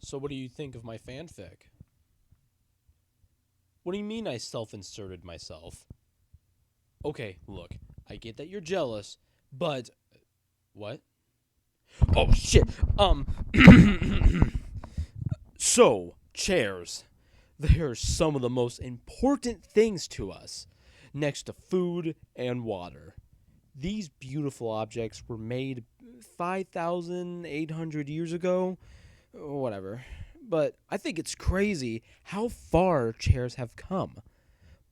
So what do you think of my fanfic? What do you mean I self-inserted myself? Okay, look, I get that you're jealous, but... What? Oh, shit! So, chairs. They are some of the most important things to us, next to food and water. These beautiful objects were made 5,800 years ago. Whatever. But I think it's crazy how far chairs have come.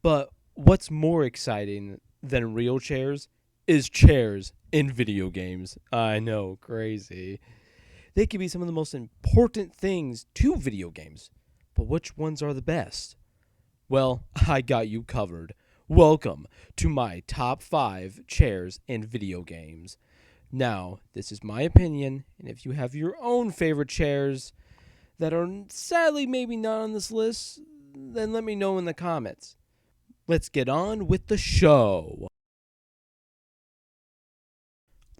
But what's more exciting than real chairs is chairs in video games. I know, crazy. They can be some of the most important things to video games. But which ones are the best? Well, I got you covered. Welcome to my top 5 chairs in video games. Now, this is my opinion, and if you have your own favorite chairs that are sadly maybe not on this list, then let me know in the comments. Let's get on with the show.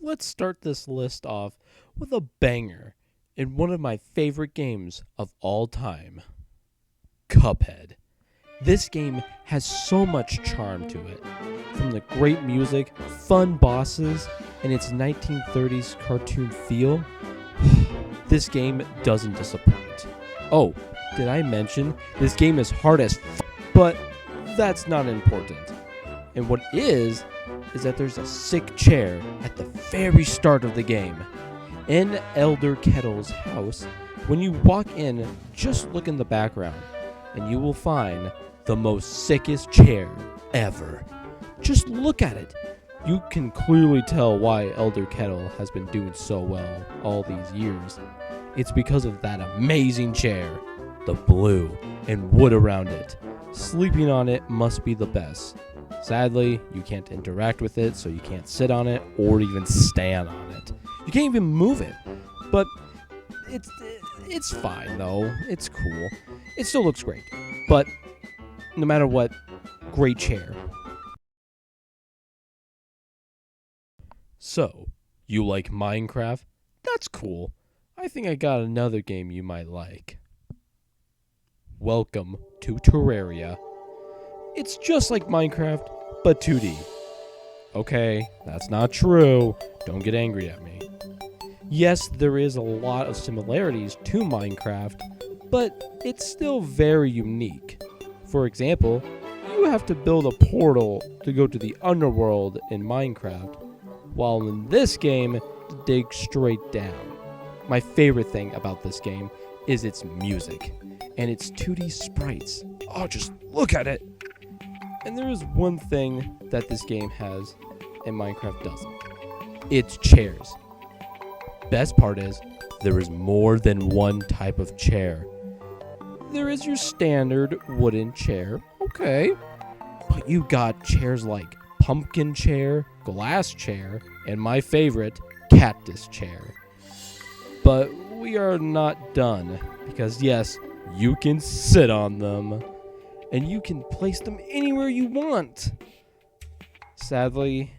Let's start this list off with a banger in one of my favorite games of all time, Cuphead. This game has so much charm to it, from the great music, fun bosses, and its 1930s cartoon feel. This game doesn't disappoint. Oh, did I mention this game is hard as but that's not important. And what is that there's a sick chair at the very start of the game. In Elder Kettle's house, when you walk in, just look in the background, and you will find the most sickest chair ever. Just look at it. You can clearly tell why Elder Kettle has been doing so well all these years. It's because of that amazing chair, the blue and wood around it. Sleeping on it must be the best. Sadly, you can't interact with it, so you can't sit on it or even stand on it. You can't even move it. But it's fine though. It's cool. It still looks great. But no matter what, great chair. So, you like Minecraft? That's cool. I think I got another game you might like. Welcome to Terraria. It's just like Minecraft, but 2D. Okay, that's not true. Don't get angry at me. Yes, there is a lot of similarities to Minecraft, but it's still very unique. For example, you have to build a portal to go to the underworld in Minecraft, while in this game, to dig straight down. My favorite thing about this game is its music and its 2D sprites. Oh, just look at it! And there is one thing that this game has and Minecraft doesn't. It's chairs. Best part is, there is more than one type of chair. There is your standard wooden chair, okay, but you got chairs like pumpkin chair, glass chair, and my favorite, cactus chair. But we are not done, because yes, you can sit on them, and you can place them anywhere you want. Sadly,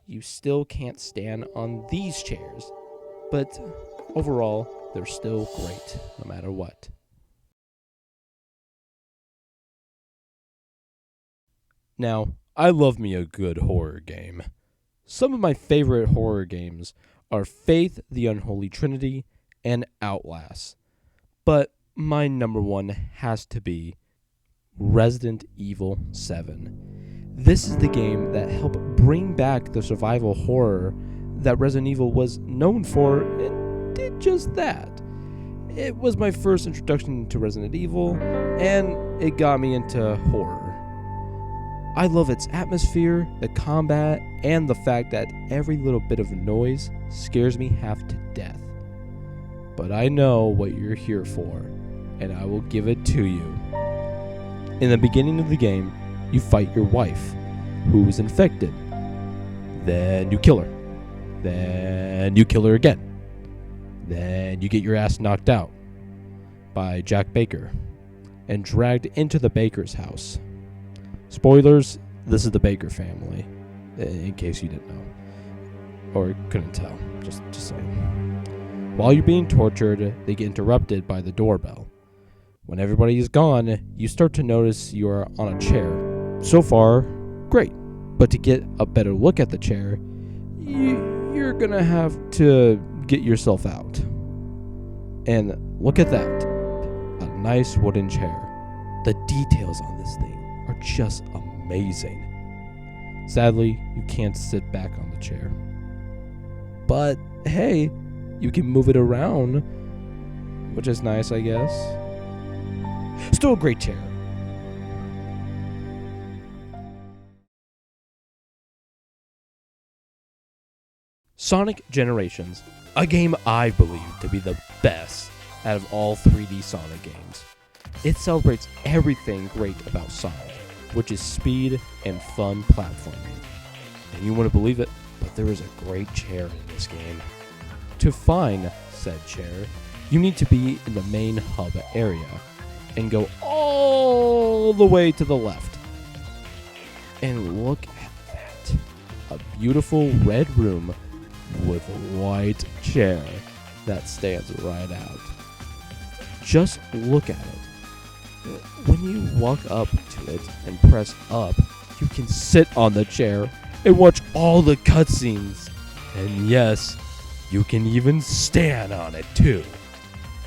you still can't stand on these chairs, but overall, they're still great, no matter what. Now, I love me a good horror game. Some of my favorite horror games are Faith, the Unholy Trinity, and Outlast. But my number one has to be Resident Evil 7. This is the game that helped bring back the survival horror that Resident Evil was known for and did just that. It was my first introduction to Resident Evil, and it got me into horror. I love its atmosphere, the combat, and the fact that every little bit of noise scares me half to death. But I know what you're here for, and I will give it to you. In the beginning of the game, you fight your wife, who is infected. Then you kill her. Then you kill her again. Then you get your ass knocked out by Jack Baker and dragged into the Baker's house. Spoilers, this is the Baker family, in case you didn't know. Or couldn't tell, just saying. While you're being tortured, they get interrupted by the doorbell. When everybody is gone, you start to notice you are on a chair. So far, great. But to get a better look at the chair, you're gonna have to get yourself out. And look at that. A nice wooden chair. The details on this thing are just amazing. Sadly, you can't sit back on the chair. But hey, you can move it around, which is nice, I guess. Still a great chair. Sonic Generations, a game I believe to be the best out of all 3D Sonic games. It celebrates everything great about Sonic, which is speed and fun platforming. And you wouldn't believe it, but there is a great chair in this game. To find said chair, you need to be in the main hub area and go all the way to the left. And look at that. A beautiful red room with a white chair that stands right out. Just look at it. When you walk up to it and press up, you can sit on the chair and watch all the cutscenes. And yes, you can even stand on it too.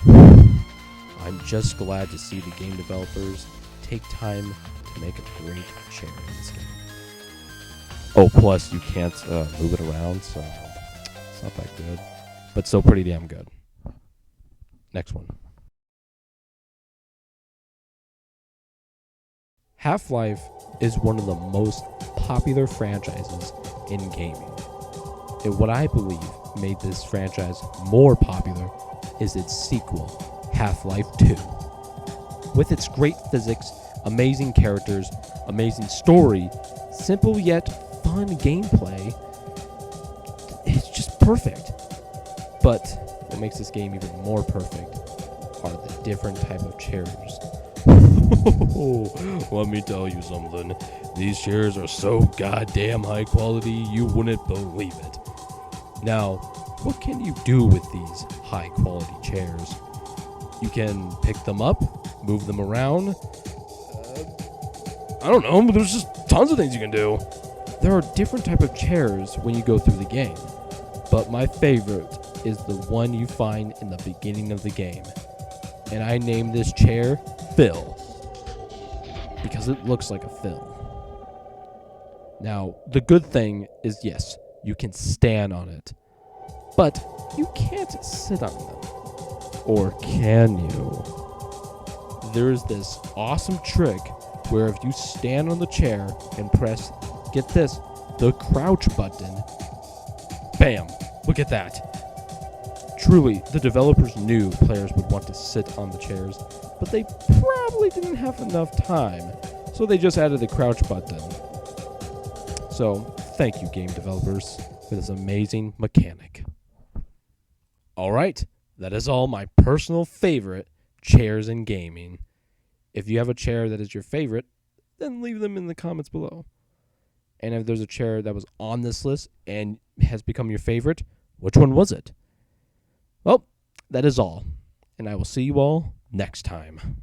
I'm just glad to see the game developers take time to make a great chair in this game. Oh, plus you can't move it around, so it's not that good. But still pretty damn good. Next one. Half-Life is one of the most popular franchises in gaming. And what I believe made this franchise more popular is its sequel, Half-Life 2. With its great physics, amazing characters, amazing story, simple yet fun gameplay, it's just perfect. But what makes this game even more perfect are the different type of chairs. Let me tell you something. These chairs are so goddamn high quality, you wouldn't believe it. Now, what can you do with these high quality chairs? You can pick them up, move them around. I don't know, but there's just tons of things you can do. There are different type of chairs when you go through the game, but my favorite is the one you find in the beginning of the game. And I named this chair Phil, because it looks like a Phil. Now, the good thing is, yes, you can stand on it, but you can't sit on them. Or can you? There's this awesome trick where if you stand on the chair and press, get this, the crouch button, bam, look at that. Truly, the developers knew players would want to sit on the chairs, but they probably didn't have enough time, so they just added the crouch button. So, thank you, game developers, for this amazing mechanic. Alright, that is all my personal favorite chairs in gaming. If you have a chair that is your favorite, then leave them in the comments below. And if there's a chair that was on this list and has become your favorite, which one was it? Well, that is all, and I will see you all next time.